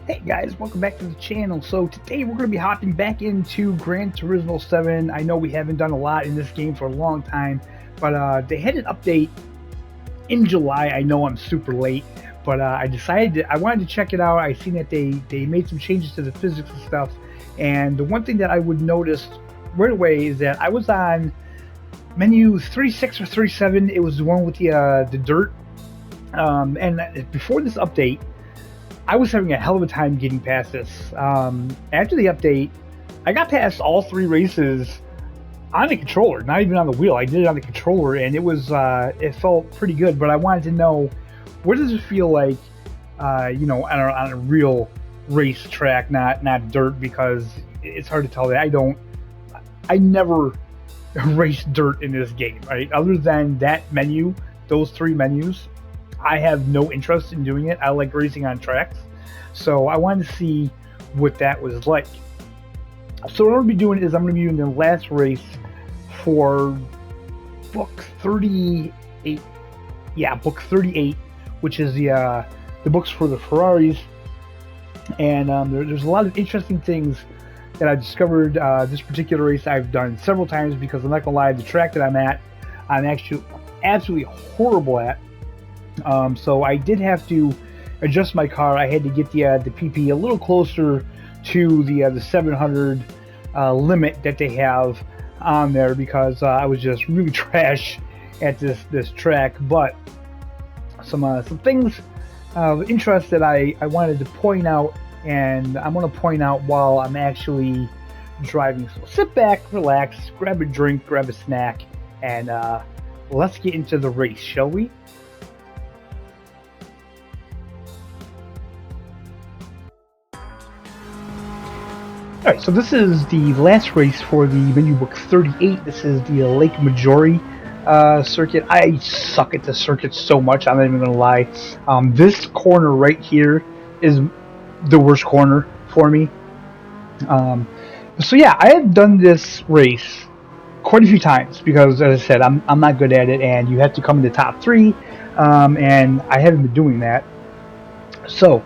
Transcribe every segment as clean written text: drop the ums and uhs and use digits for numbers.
Hey guys, welcome back to the channel. So today we're going to be hopping back into Gran Turismo 7. I know we haven't done a lot in this game for a long time, but they had an update in July. I know I'm super late, but I decided I wanted to check it out. I seen that they made some changes to the physics and stuff, and the one thing that I would notice right away is that I was on menu 36 or 37. It was the one with the dirt, and before this update I was having a hell of a time getting past this. After the update, I got past all three races on the controller, not even on the wheel. I did it on the controller, and it felt pretty good. But I wanted to know, what does it feel like, on a real race track, not dirt, because it's hard to tell that I never raced dirt in this game, right? Other than that menu, those three menus, I have no interest in doing it. I like racing on tracks, so I wanted to see what that was like. So what I'm going to be doing is I'm going to be doing the last race for book 38. Yeah, book 38, which is the books for the Ferraris. And there's a lot of interesting things that I discovered. This particular race I've done several times, because I'm not going to lie, the track that I'm at, I'm actually absolutely horrible at. So I did have to adjust my car. I had to get the PP a little closer to the 700 limit that they have on there, because I was just really trash at this track. But some things of interest that I wanted to point out, and I'm going to point out while I'm actually driving. So sit back, relax, grab a drink, grab a snack, and let's get into the race, shall we? Alright, so this is the last race for the menu book 38. This is the Lake Maggiore circuit. I suck at the circuit so much, I'm not even going to lie. This corner right here is the worst corner for me. So yeah, I have done this race quite a few times, because as I said, I'm not good at it, and you have to come in the top three, and I haven't been doing that. So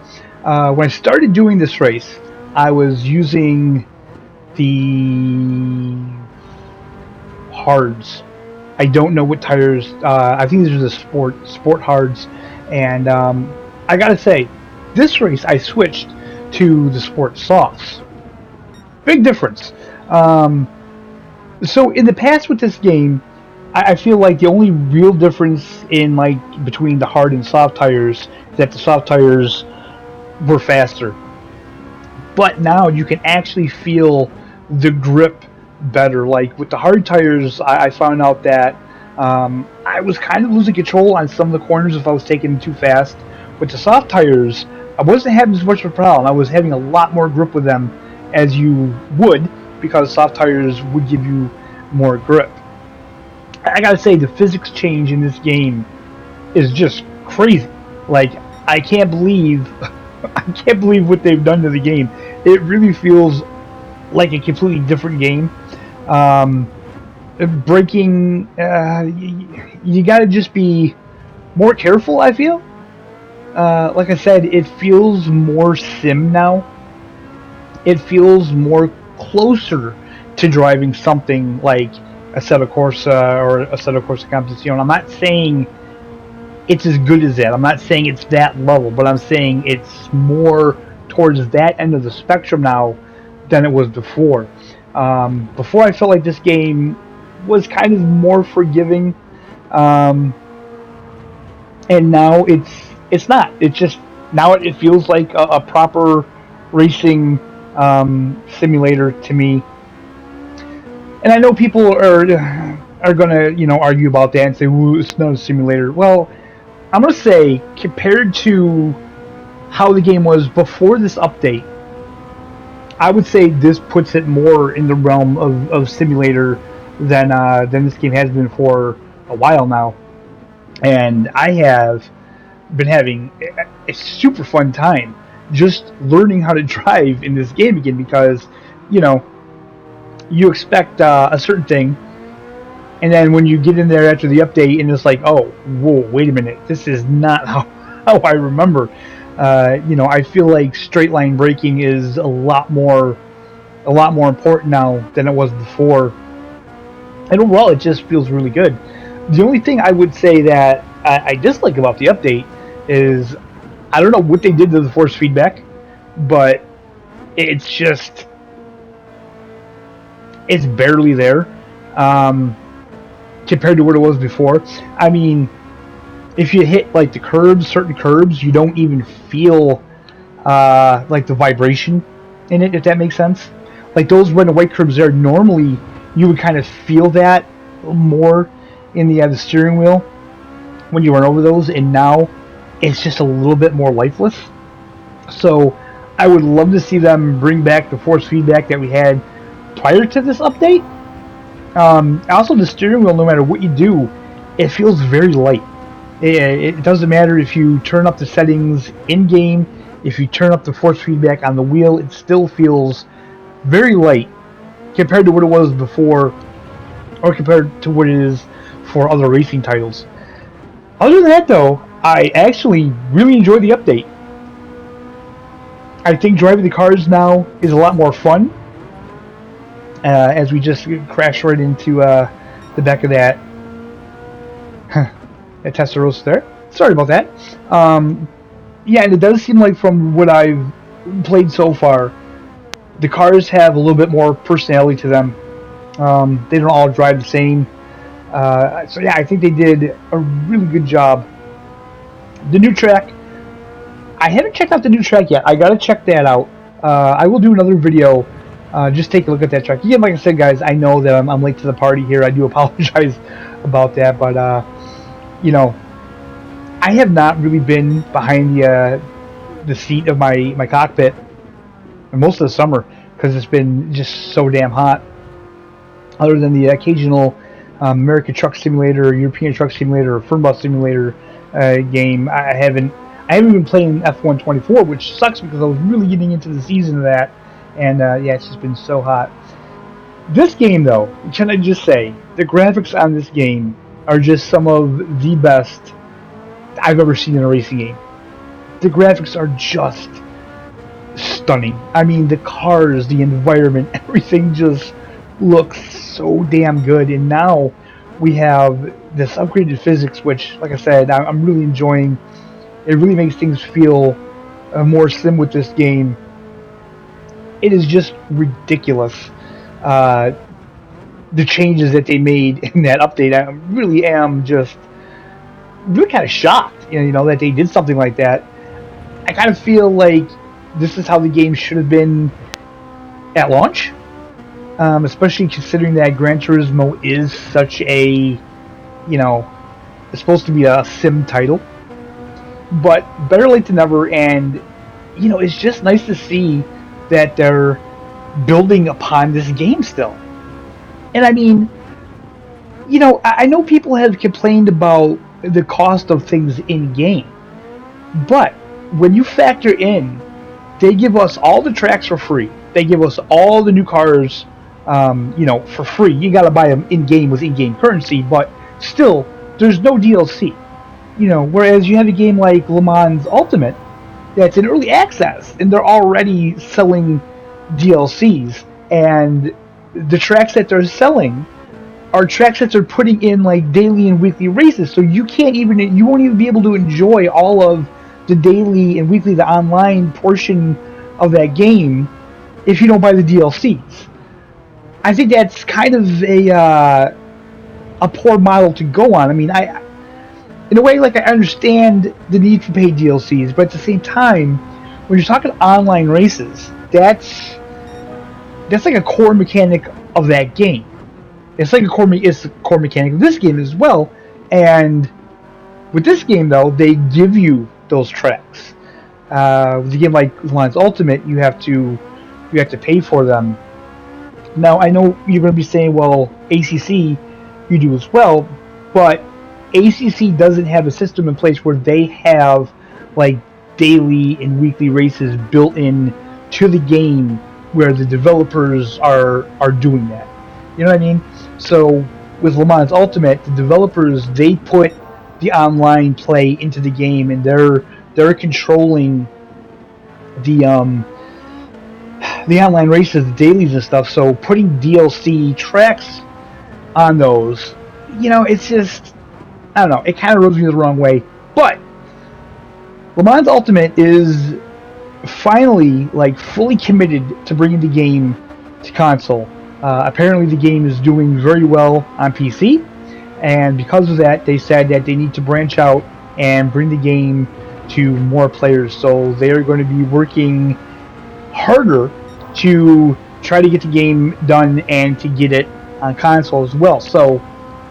when I started doing this race, I was using the hards. I don't know what tires. I think these are the sport hards, and I gotta say, this race I switched to the sport softs. Big difference. So in the past with this game, I feel like the only real difference in between the hard and soft tires is that the soft tires were faster. But now you can actually feel the grip better. Like with the hard tires, I found out that I was kind of losing control on some of the corners if I was taking them too fast. With the soft tires, I wasn't having as much of a problem. I was having a lot more grip with them, as you would, because soft tires would give you more grip. I gotta say, the physics change in this game is just crazy. Like, I can't believe what they've done to the game. It really feels like a completely different game. Braking, you gotta just be more careful, I feel. Like I said, it feels more sim now. It feels more closer to driving something like Assetto Corsa or Assetto Corsa Competizione. I'm not saying it's as good as that. I'm not saying it's that level, but I'm saying it's more towards that end of the spectrum now than it was before. Before, I felt like this game was kind of more forgiving, and now it's not. It's just, now it feels like a proper racing simulator to me. And I know people are gonna argue about that and say, "Ooh, it's not a simulator." Well, I'm gonna say, compared to how the game was before this update, I would say this puts it more in the realm of simulator than this game has been for a while now. And I have been having a super fun time just learning how to drive in this game again, because you expect a certain thing, and then when you get in there after the update, and it's like, oh, whoa, wait a minute, this is not how I remember. I feel like straight line braking is a lot more important now than it was before. And overall, it just feels really good. The only thing I would say that I dislike about the update is I don't know what they did to the force feedback, but it's just it's barely there compared to what it was before. I mean, if you hit like the curbs, certain curbs, you don't even feel like the vibration in it, if that makes sense. Like those red and white curbs there, normally you would kind of feel that more in the steering wheel when you run over those, and now it's just a little bit more lifeless. So I would love to see them bring back the force feedback that we had prior to this update. Also, the steering wheel, no matter what you do, it feels very light. It doesn't matter if you turn up the settings in game, if you turn up the force feedback on the wheel, it still feels very light compared to what it was before, or compared to what it is for other racing titles. Other than that, though, I actually really enjoy the update. I think driving the cars now is a lot more fun. As we just crashed right into the back of that Testarossa there. Sorry about that. Yeah, and it does seem like from what I've played so far, the cars have a little bit more personality to them. They don't all drive the same. So yeah, I think they did a really good job. The new track, I haven't checked out the new track yet. I gotta check that out. I will do another video. Just take a look at that track. Again, like I said, guys, I know that I'm late to the party here. I do apologize about that, but I have not really been behind the seat of my cockpit most of the summer because it's been just so damn hot. Other than the occasional American Truck Simulator, European Truck Simulator, or Fernbus Simulator game, I haven't been playing F124, which sucks because I was really getting into the season of that, and yeah, it's just been so hot. This game, though, can I just say, the graphics on this game are just some of the best I've ever seen in a racing game. The graphics are just stunning. I mean, the cars, the environment, everything just looks so damn good. And now we have this upgraded physics, which, like I said, I'm really enjoying. It really makes things feel more slim with this game. It is just ridiculous. The changes that they made in that update, I really am just really kind of shocked, that they did something like that. I kind of feel like this is how the game should have been at launch, especially considering that Gran Turismo is such a, it's supposed to be a sim title. But better late than never, and it's just nice to see that they're building upon this game still. And I mean, I know people have complained about the cost of things in game, but when you factor in, they give us all the tracks for free. They give us all the new cars, for free. You got to buy them in game with in-game currency, but still, there's no DLC. Whereas you have a game like Le Mans Ultimate that's in early access, and they're already selling DLCs, and the tracks that they're selling are tracks that they're putting in like daily and weekly races, so you won't even be able to enjoy all of the daily and weekly, the online portion of that game if you don't buy the DLCs. I think that's kind of a poor model to go on. I mean, in a way, like, I understand the need to pay DLCs, but at the same time, when you're talking online races, that's like a core mechanic of that game. It's like it's a core mechanic of this game as well. And with this game, though, they give you those tracks. With a game like Le Mans Ultimate, you have to pay for them. Now, I know you're going to be saying, well, ACC, you do as well, but ACC doesn't have a system in place where they have like daily and weekly races built in to the game where the developers are doing that. You know what I mean? So with Le Mans Ultimate, the developers, they put the online play into the game, and they're they're controlling the the online races, the dailies and stuff. So putting DLC tracks on those, it's just, I don't know. It kind of rubs me the wrong way. But Le Mans Ultimate is finally fully committed to bringing the game to console. Apparently, the game is doing very well on PC, and because of that, they said that they need to branch out and bring the game to more players. So they are going to be working harder to try to get the game done and to get it on console as well. So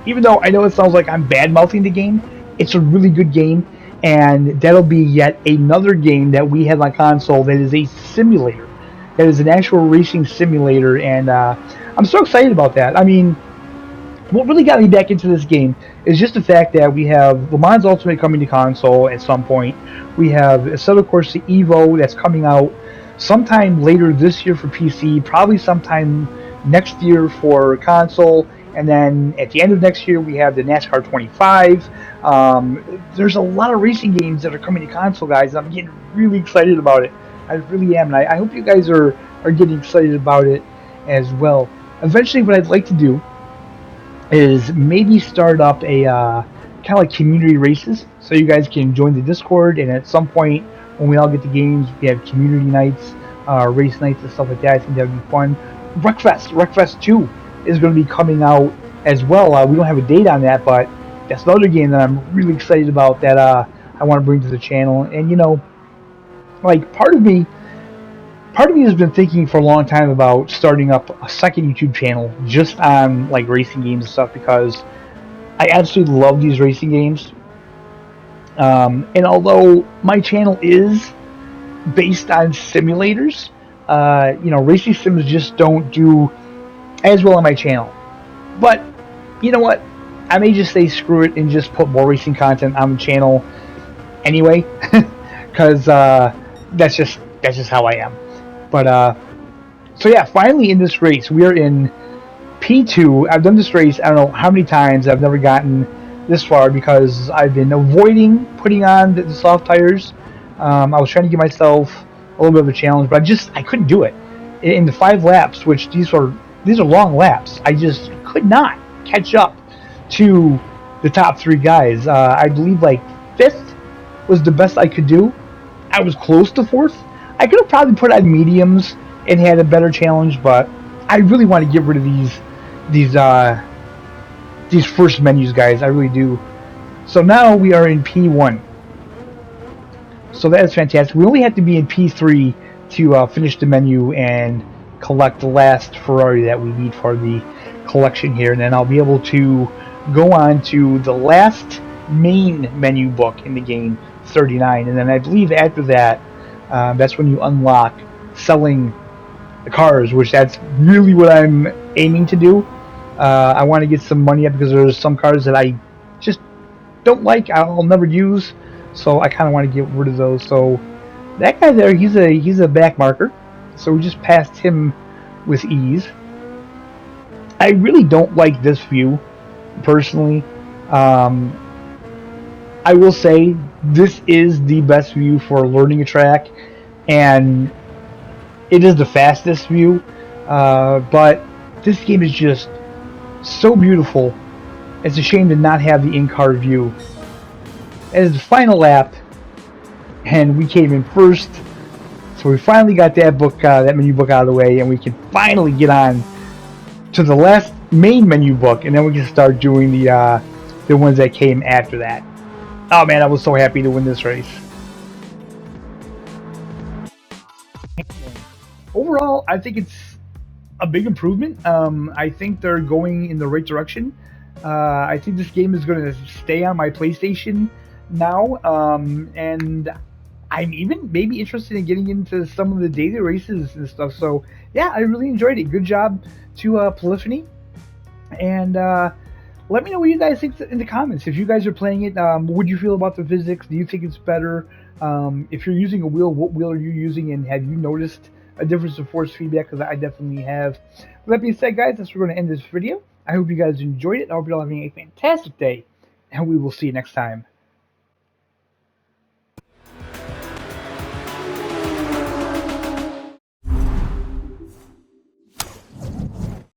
even though I know it sounds like I'm bad mouthing the game, it's a really good game, and that'll be yet another game that we have on console that is a simulator, that is an actual racing simulator, and I'm so excited about that. I mean, what really got me back into this game is just the fact that we have Le Mans Ultimate coming to console at some point. We have Assetto Corsa Evo that's coming out sometime later this year for PC, probably sometime next year for console, and then at the end of next year we have the NASCAR 25. There's a lot of racing games that are coming to console, guys. I'm getting really excited about it. I really am, and I hope you guys are getting excited about it as well. Eventually, what I'd like to do is maybe start up a kind of like community races, so you guys can join the Discord, and at some point when we all get the games, we have community nights, race nights, and stuff like that. I think that would be fun. Wreckfest 2 is going to be coming out as well. We don't have a date on that, but that's another game that I'm really excited about that I want to bring to the channel. And part of me has been thinking for a long time about starting up a second YouTube channel just on racing games and stuff, because I absolutely love these racing games. And although my channel is based on simulators, racing sims just don't do as well on my channel. But you know what? I may just say screw it and just put more racing content on the channel anyway, because that's just how I am. But so yeah, finally in this race, we are in P2. I've done this race, I don't know how many times. I've never gotten this far because I've been avoiding putting on the soft tires. I was trying to give myself a little bit of a challenge, but I couldn't do it. In the 5 laps, which these are long laps, I just could not catch up to the top 3 guys. I believe 5th was the best I could do. I was close to 4th. I could have probably put on mediums and had a better challenge, but I really want to get rid of these first menus, guys. I really do. So now we are in P1. So that is fantastic. We only have to be in P3 to finish the menu and collect the last Ferrari that we need for the collection here, and then I'll be able to go on to the last main menu book in the game, 39, and then I believe after that, that's when you unlock selling the cars, which that's really what I'm aiming to do. I want to get some money up because there's some cars that I just don't like, I'll never use, so I kind of want to get rid of those. So that guy there, he's a back marker, so we just passed him with ease. I really don't like this view personally. I will say this is the best view for learning a track, and it is the fastest view, but this game is just so beautiful. It's a shame to not have the in-car view. As the final lap, and we came in first, so we finally got that book, that menu book out of the way, and we can finally get on to the last main menu book, and then we can start doing the ones that came after that. Oh man, I was so happy to win this race. Overall, I think it's a big improvement. I think they're going in the right direction. I think this game is going to stay on my PlayStation now, and I'm even maybe interested in getting into some of the daily races and stuff. So yeah, I really enjoyed it. Good job to Polyphony, and let me know what you guys think in the comments. If you guys are playing it, what would you feel about the physics? Do you think it's better? If you're using a wheel, what wheel are you using, and have you noticed a difference in force feedback? Because I definitely have. With that being said, guys, that's where we're going to end this video. I hope you guys enjoyed it. I hope you're all having a fantastic day, and we will see you next time.